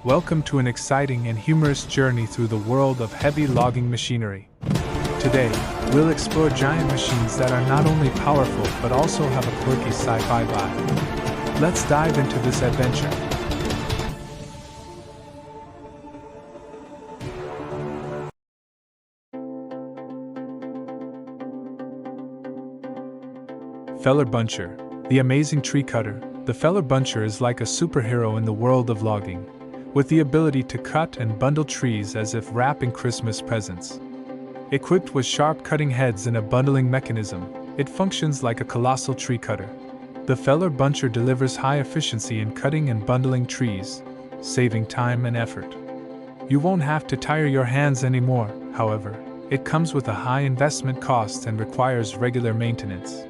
Welcome to an exciting and humorous journey through the world of heavy logging machinery. Today, we'll explore giant machines that are not only powerful but also have a quirky sci-fi vibe. Let's dive into this adventure. Feller Buncher, the amazing tree cutter. The Feller Buncher is like a superhero in the world of logging, with the ability to cut and bundle trees as if wrapping Christmas presents. Equipped with sharp cutting heads and a bundling mechanism, it functions like a colossal tree cutter. The Feller Buncher delivers high efficiency in cutting and bundling trees, saving time and effort. You won't have to tire your hands anymore, however. It comes with a high investment cost and requires regular maintenance.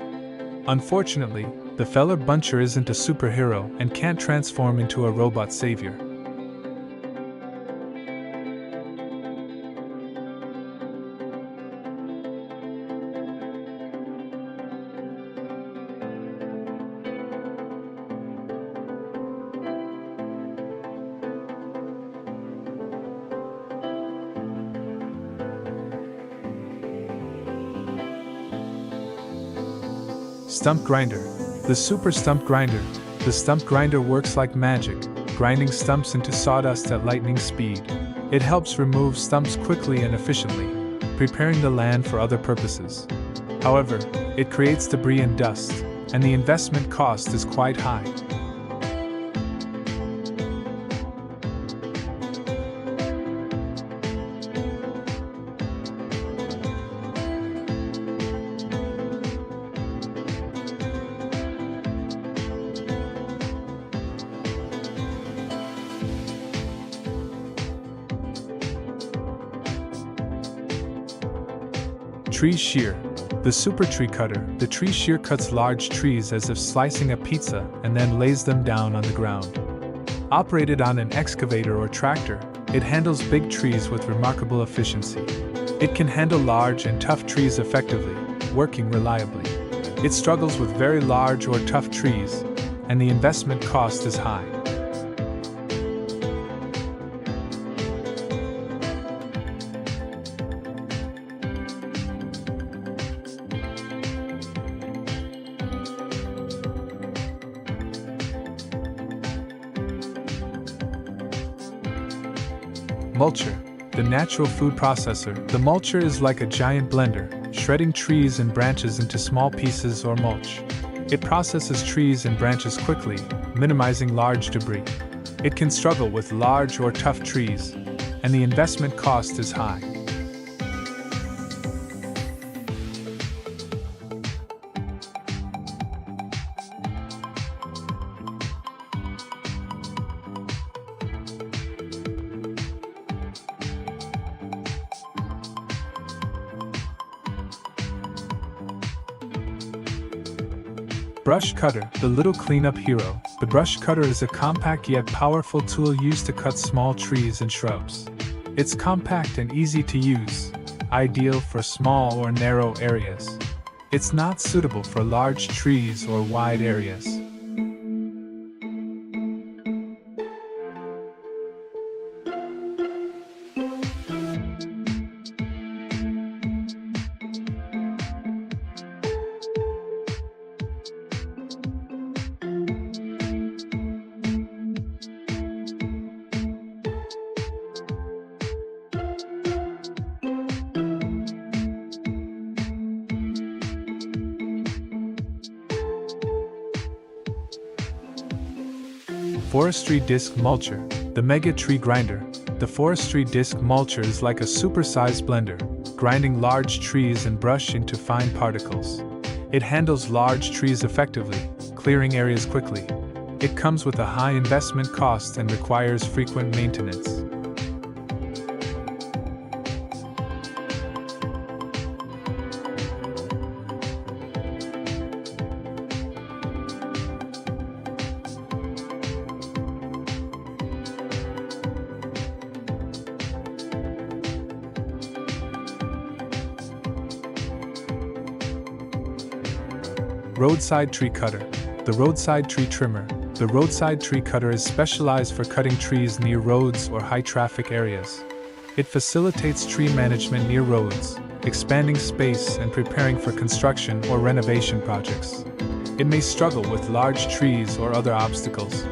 Unfortunately, the Feller Buncher isn't a superhero and can't transform into a robot savior. Stump Grinder. The Super Stump Grinder. The stump grinder works like magic, grinding stumps into sawdust at lightning speed. It helps remove stumps quickly and efficiently, preparing the land for other purposes. However, it creates debris and dust, and the investment cost is quite high. Tree Shear. The Super Tree Cutter. The Tree Shear cuts large trees as if slicing a pizza and then lays them down on the ground. Operated on an excavator or tractor, it handles big trees with remarkable efficiency. It can handle large and tough trees effectively, working reliably. It struggles with very large or tough trees, and the investment cost is high. Mulcher. The natural food processor. The mulcher is like a giant blender, shredding trees and branches into small pieces or mulch. It processes trees and branches quickly, minimizing large debris. It can struggle with large or tough trees, and the investment cost is high. Brush Cutter. The little cleanup hero. The brush cutter is a compact yet powerful tool used to cut small trees and shrubs. It's compact and easy to use, ideal for small or narrow areas. It's not suitable for large trees or wide areas. Forestry Disc Mulcher. The Mega Tree Grinder. The Forestry Disc Mulcher is like a super-sized blender, grinding large trees and brush into fine particles. It handles large trees effectively, clearing areas quickly. It comes with a high investment cost and requires frequent maintenance. Roadside Tree Cutter. The Roadside Tree Trimmer. The roadside tree cutter is specialized for cutting trees near roads or high-traffic areas. It facilitates tree management near roads, expanding space and preparing for construction or renovation projects. It may struggle with large trees or other obstacles.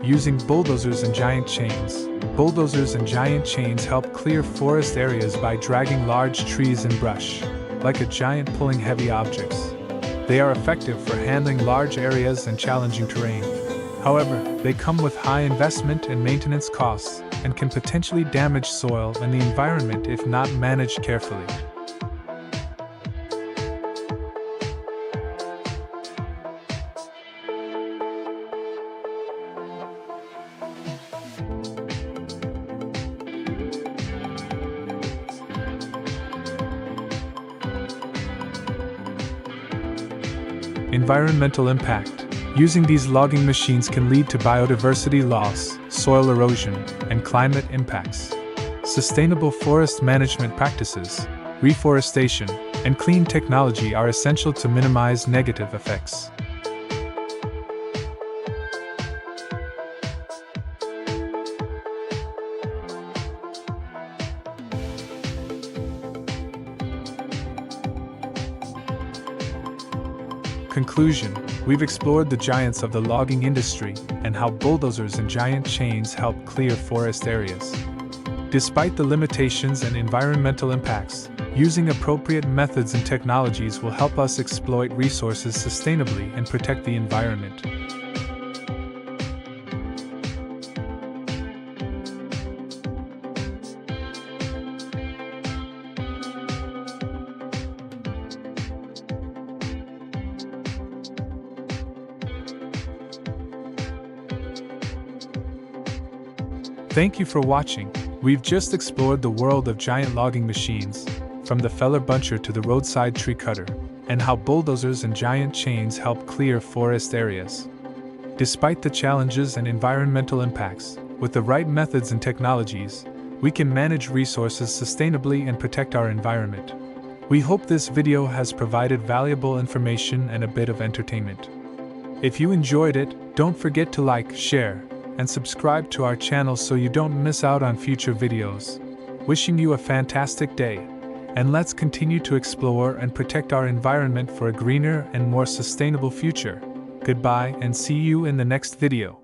Using bulldozers and giant chains. Bulldozers and giant chains help clear forest areas by dragging large trees and brush, like a giant pulling heavy objects. They are effective for handling large areas and challenging terrain. However, they come with high investment and maintenance costs and can potentially damage soil and the environment if not managed carefully. Environmental impact. Using these logging machines can lead to biodiversity loss, soil erosion, and climate impacts. Sustainable forest management practices, reforestation, and clean technology are essential to minimize negative effects. Conclusion: we've explored the giants of the logging industry and how bulldozers and giant chains help clear forest areas. Despite the limitations and environmental impacts, using appropriate methods and technologies will help us exploit resources sustainably and protect the environment. Thank you for watching. We've just explored the world of giant logging machines, from the feller buncher to the roadside tree cutter, and how bulldozers and giant chains help clear forest areas. Despite the challenges and environmental impacts, with the right methods and technologies, we can manage resources sustainably and protect our environment. We hope this video has provided valuable information and a bit of entertainment. If you enjoyed it, don't forget to like, share, and subscribe to our channel so you don't miss out on future videos. Wishing you a fantastic day, and let's continue to explore and protect our environment for a greener and more sustainable future. Goodbye and see you in the next video.